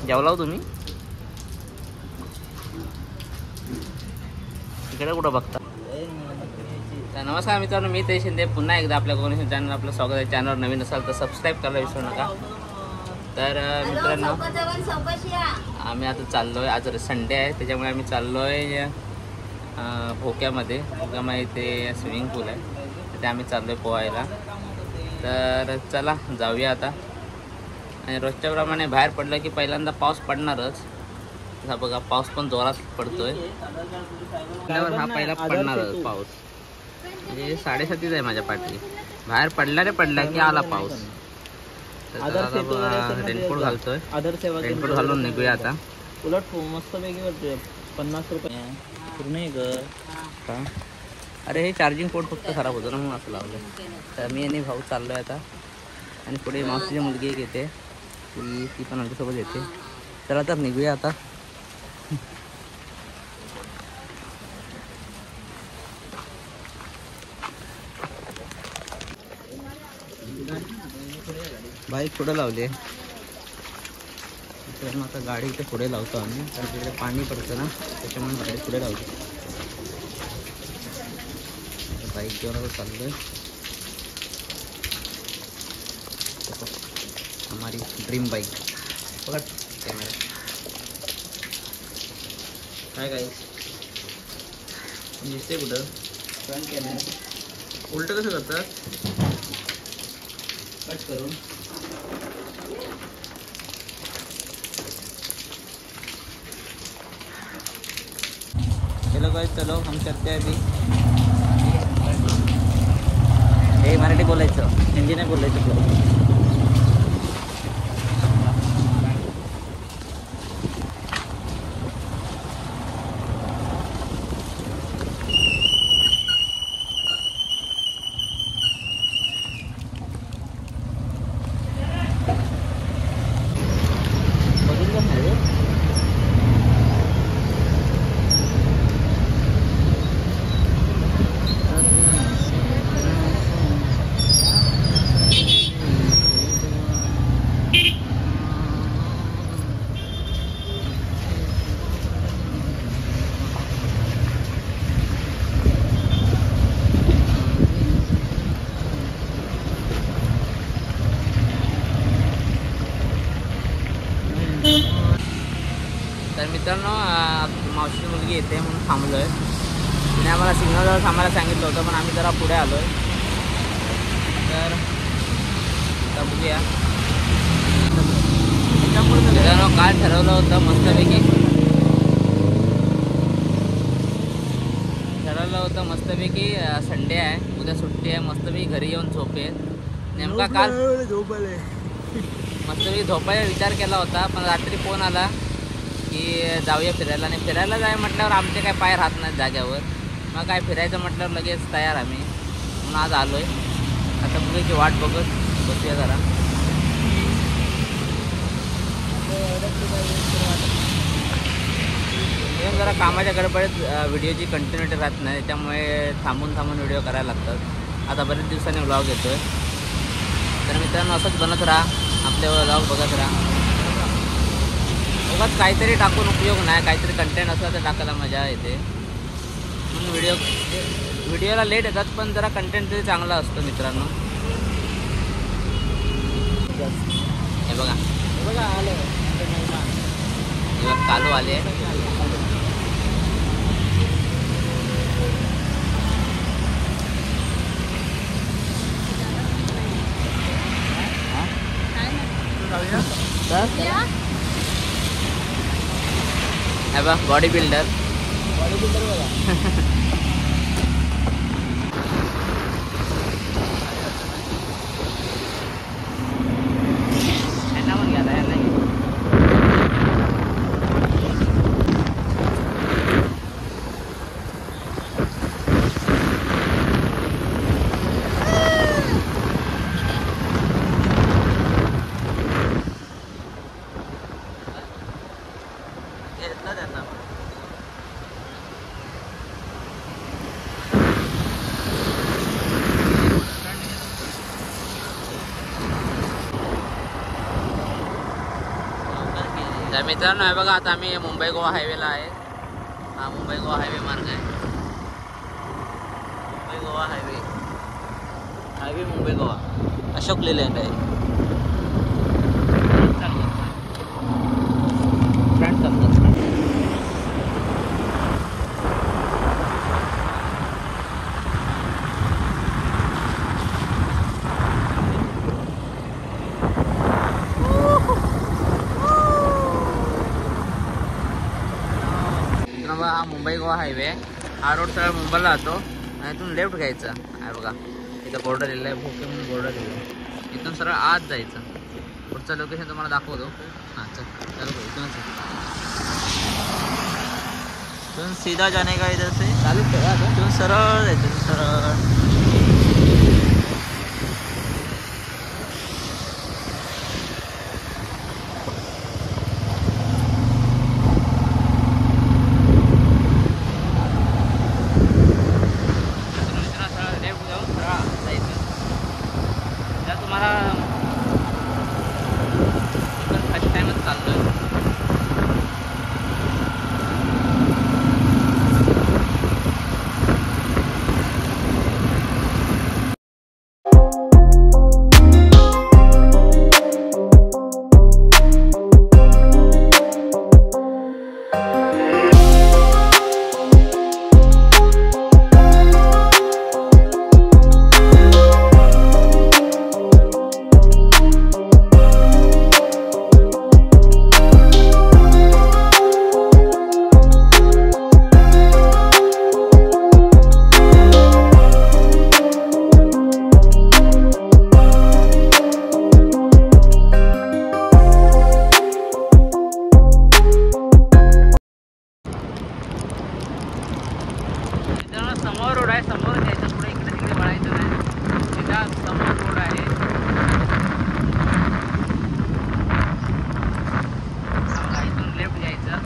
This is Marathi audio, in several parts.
जेवला हो तुम्ही? इकडे कुठं बघता? तर नमस्कार मित्रांनो, मी ते शिंदे पुन्हा एकदा आपल्या कोकणी चॅनल आपलं स्वागत आहे. चॅनल नवीन असाल तर सबस्क्राईब करायला विसरू नका. तर मित्रांनो, आम्ही आता चाललो आहे. आज संडे आहे त्याच्यामुळे आम्ही चाललो आहे भोक्यामध्ये. भोक्यामध्ये इथे स्विमिंग पूल आहे, तिथे आम्ही चाललो आहे पोहायला. तर चला जाऊया आता. आणि रोजच्याप्रमाणे बाहेर पडलं की पहिल्यांदा पाऊस पडणारच. हा बघा, पाऊस पण जोरात पडतोय. हा पहिला पडणारच पाऊस. म्हणजे 7:30 आहे माझ्या पाठी. बाहेर पडला की आला पाऊस. रेनकोट घालतोय. रेनकोट घालून निघूया आता. उलट मस्त पैकी वाटतोय. 50 रुपये पूर्ण का? अरे हे चार्जिंग पोर्ट फक्त खराब होतं ना, म्हणून असं लावलं. तर मी आणि भाऊ चाललोय आता. आणि पुढे मावशीची मुलगी एक येते, ती पण आमच्यासोबत येते. चला तर निघूया आता. बाईक पुढे लावली आहे. तर मग आता गाडी इथे पुढे लावतो आम्ही, कारण तिकडे पाणी पडतं ना, त्याच्यामुळे गाडी पुढे लावतो. बाईक घेऊन आता चाललोय. हमारी ड्रीम बाईक. बघा कॅमेरा काय काय दिसते कुठं. फ्रंट कॅमेरा उलट कसं करतात कट करून. चलो गाइस, चलो हम करते हैं अभी. हे मराठी बोलायचं, हिंदी नाही बोलायचं. तर मित्रांनो, मावशीची मुलगी येते म्हणून थांबलो आहे. तिने आम्हाला सिग्नलवर थांबायला सांगितलं होतं, पण आम्ही जरा पुढे आलो आहे. तर आता बघूया. मित्रांनो, काल ठरवलं होतं मस्तपैकी संडे आहे, उद्या सुट्टी आहे, मस्तपैकी घरी येऊन झोपेल. नेमका काल मस्तपैकी झोपायचा विचार केला होता, पण रात्री फोन आला की जाऊया फिरायला. आणि फिरायला जाय म्हटल्यावर आमचे काय पाय राहत नाहीत जाग्यावर. मग काय फिरायचं म्हटल्यावर लगेच तयार आम्ही, म्हणून आज आलो आहे. आता मुलीची वाट बघत बसूया जरा. जरा कामाच्या गडबडीत व्हिडिओची कंटिन्युटी राहत नाही, त्यामुळे थांबून व्हिडिओ करायला लागतात. आता बरेच दिवसांनी व्लॉग येतो आहे. तर मित्रांनो, असंच बनत राहा, आपले व्लॉग बघत राहा. उगाच काहीतरी टाकून उपयोग नाही, काहीतरी कंटेंट असला तर टाकायला मजा येते. म्हणून व्हिडिओला लेट येतात, पण जरा कंटेंट तरी चांगला असतो मित्रांनो. हे बघा आलं कालू आले. बॉडी बिल्डर बघा. मित्रांनो आहे बघा, आता आम्ही मुंबई गोवा हायवेला आहे. हा मुंबई गोवा हायवे मार्ग आहे. मुंबई गोवा हायवे मुंबई गोवा अशोक लेलँड आहे. फ्रंट चालतात. हा मुंबई गोवा हायवे. हा रोड सरळ मुंबईला जातो आणि इथून लेफ्ट घ्यायचा आहे बघा. इथं बॉर्डर दिलेलं आहे, भोके म्हणून बॉर्डर दिलेलं आहे. इथून सरळ आत जायचं. पुढचं लोकेशन तुम्हाला दाखवतो. हां चल चालू इथून सीधा जाने का इधर से चालू ठेवा आता. इथून सरळ जायचं सरळ. समोर रोड आहे, समोर जायचं, पुढे इकडे तिकडे वळायचं नाही. सीधा समोर रोड आहे. इथून लेफ्ट घ्यायचं.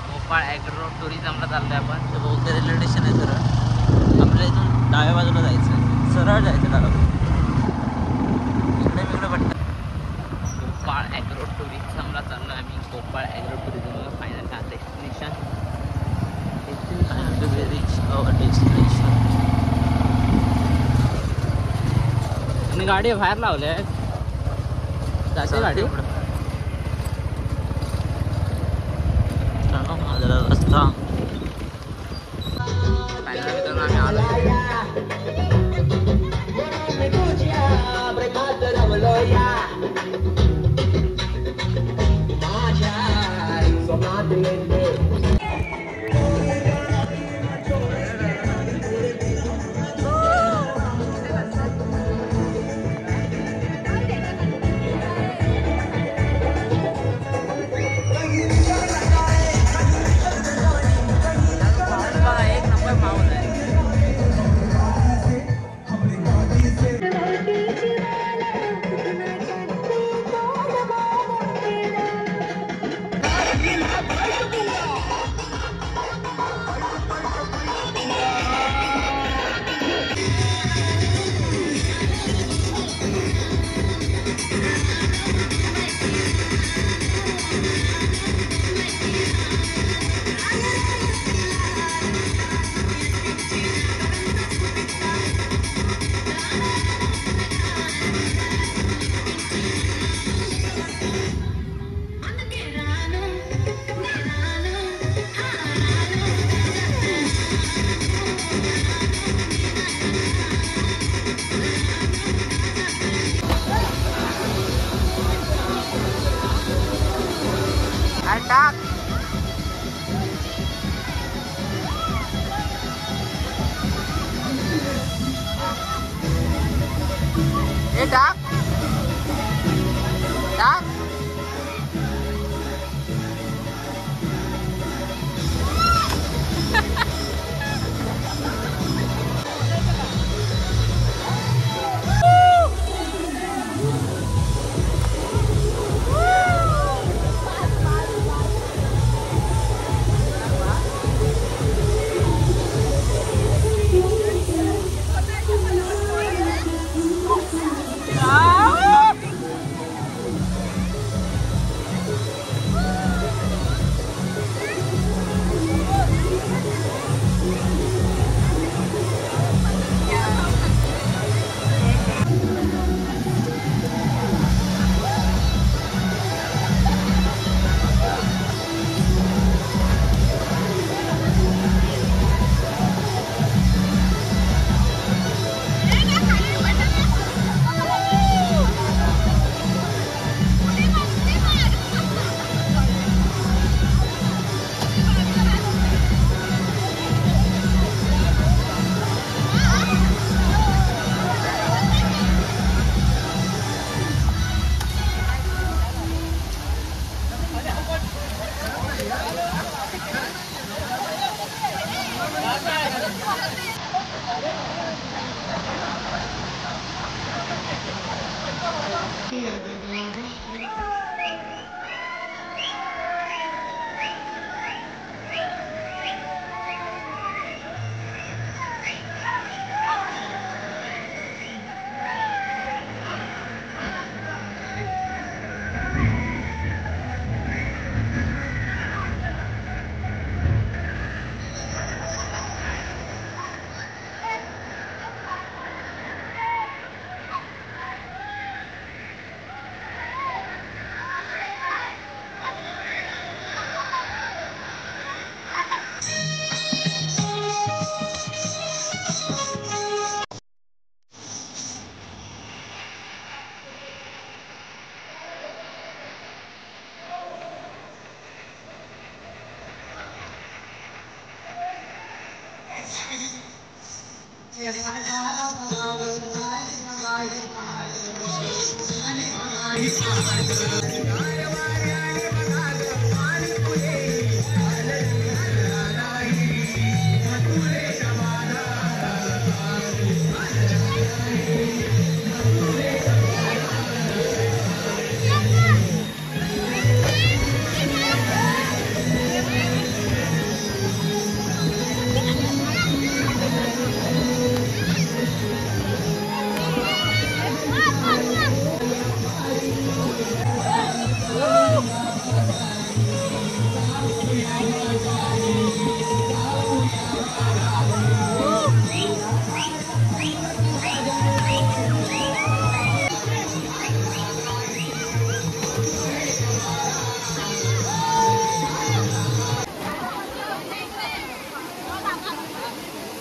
भोपाळ ॲग्रो टुरिझमला चाललोय आपण. भोके रेल्वे स्टेशन आहे सरळ. आपल्याला इथून डाव्या बाजूला जायचं, सरळ जायचं डाव्या. इकडे इकडे पडतं. भोपाळ ॲग्रो टुरिझमला चाललो आम्ही. भोपाळ ॲग्रो टुरिझमला फायनल हा डेस्टिनेशन. आणि गाडी बाहेर लावली आहे. जाते गाडी रस्ता. फायनल मित्रांनो आम्ही आलो. एक नंबर माहोल आहे. टाक. हे टाक टाक.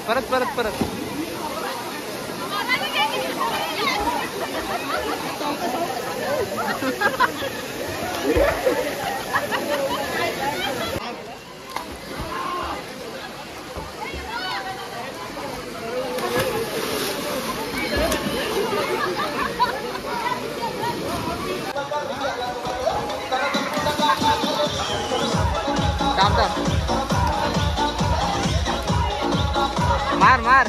परत परत परत थांब थांब मार मार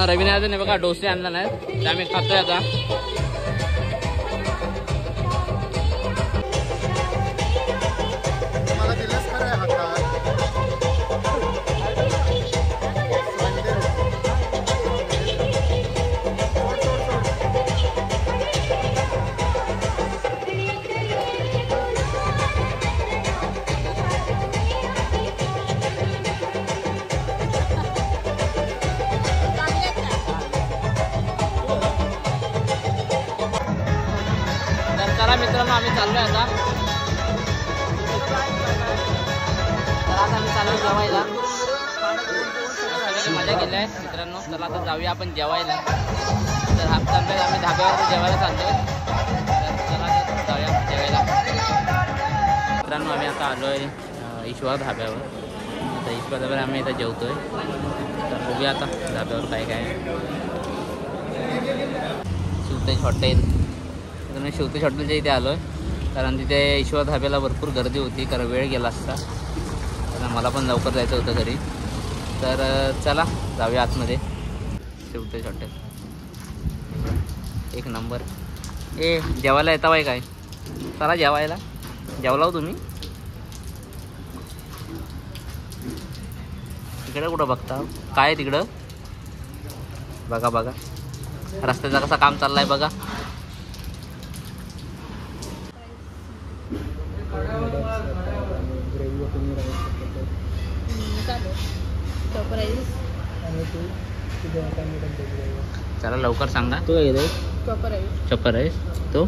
रवीने अजून बघा डोसे आणला नाही ते आम्ही खातोय आता. मित्रांनो आम्ही चाललोय आता. तर आता आम्ही चाललोय जेवायला. सगळ्यांनी मजा केली आहे मित्रांनो. चला आता जाऊया आपण जेवायला. तर हा चाललोय आम्ही धाब्यावर जेवायला चाललोय. तर चला आता जाऊया जेवायला. मित्रांनो आम्ही आता आलोय ईश्वर धाब्यावर. आता ईश्वर धाब्यावर आम्ही इथं जेवतोय. तर बघूया आता धाब्यावर काय काय शिवतेज हॉटेल. तर मी शिवतेज हॉटेलच्या इथे आलो आहे कारण तिथे ईश्वर धाब्याला भरपूर गर्दी होती कारण वेळ गेला असता. तर मला पण लवकर जायचं होतं घरी. तर चला जाऊया आतमध्ये. शिवतेज हॉटेल एक नंबर. ए जेवायला येता बाई काय? चला जेवायला. जेवला हो तुम्ही? तिकडे कुठं बघता काय आहे तिकडं? बघा बघा रस्त्याचा कसा काम चाललाय बघा. चला लवकर सांगा. तू काय घेतोय? Chopper rice. तो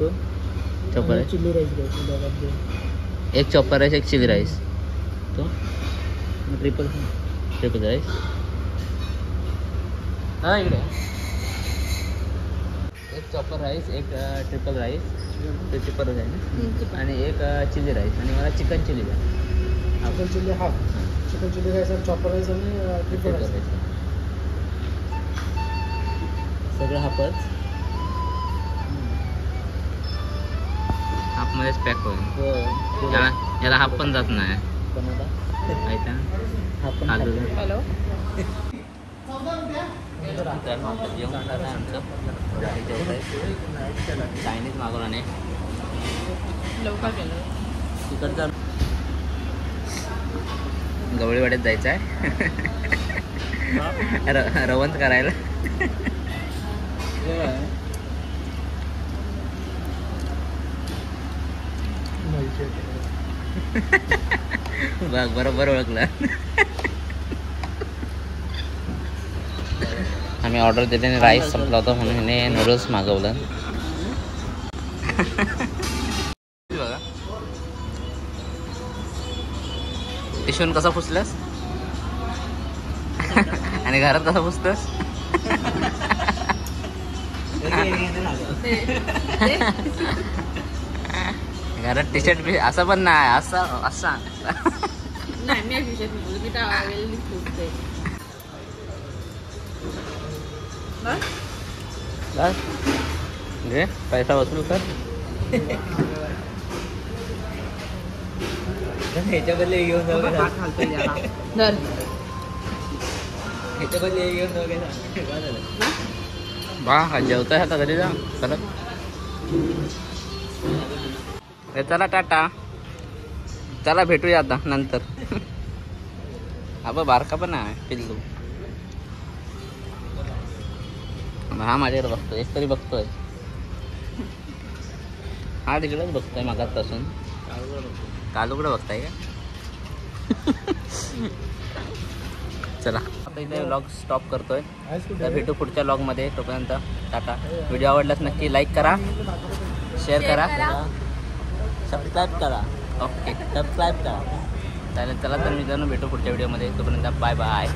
चॉपर राईस चिली राईस. एक चॉपर राईस एक चिली राईस. तो ट्रिपल राईस. हां इकडे एक चॉपर राईस एक ट्रिपल राईस. ते ट्रिपल आहे ना. आणि एक चिली राईस. आणि मला चिकन चिली द्या. Chicken chilli half. Chicken chilli rice आणि चॉपर राईस आणि ट्रिपल राईस. सगळं हाफच. हाफमध्येच पॅक होईल. याला हाफ पण जात नाही. ऐका हॅलो. जेवण झालं आमचं. चायनीज मागवलं नाही लवकर केलं. तिकडचं गवळीवाड्यात जायचं आहे रवंत करायला. बघ बरोबर ओळखलं. आम्ही ऑर्डर दिली आणि राईस संपला होता म्हणून हिने नूडल्स मागवलं. बघा टिशून कसा पुसलास आणि घरात कसा पुसतोस? घरात टी शर्ट बी असं पण नाही. असं असं घे पैसा वसूल कर. ह्याच्या बदले घेऊन जाऊ. ह्याच्या बदले घेऊन जाऊ. बा हा जेवताय आता घरी जा. चला चला टाटा. चला भेटूया आता नंतर. अब बारका पण आहे पिल्लू. हा माझ्याकडे बघतोय. एक तरी बघतोय. हा तिकडेच बघतोय मागापासून. कालूकडे बघताय का? चला आता इथे व्लॉग स्टॉप करतोय. तर भेटू पुढच्या व्लॉगमध्ये. तोपर्यंत टाटा. व्हिडिओ आवडल्यास नक्की लाईक करा, शेअर करा, सबस्क्राईब करा. ओके सबस्क्राईब करा. चालेल. चला तर मित्रांनो भेटू पुढच्या व्हिडिओमध्ये. तोपर्यंत बाय बाय.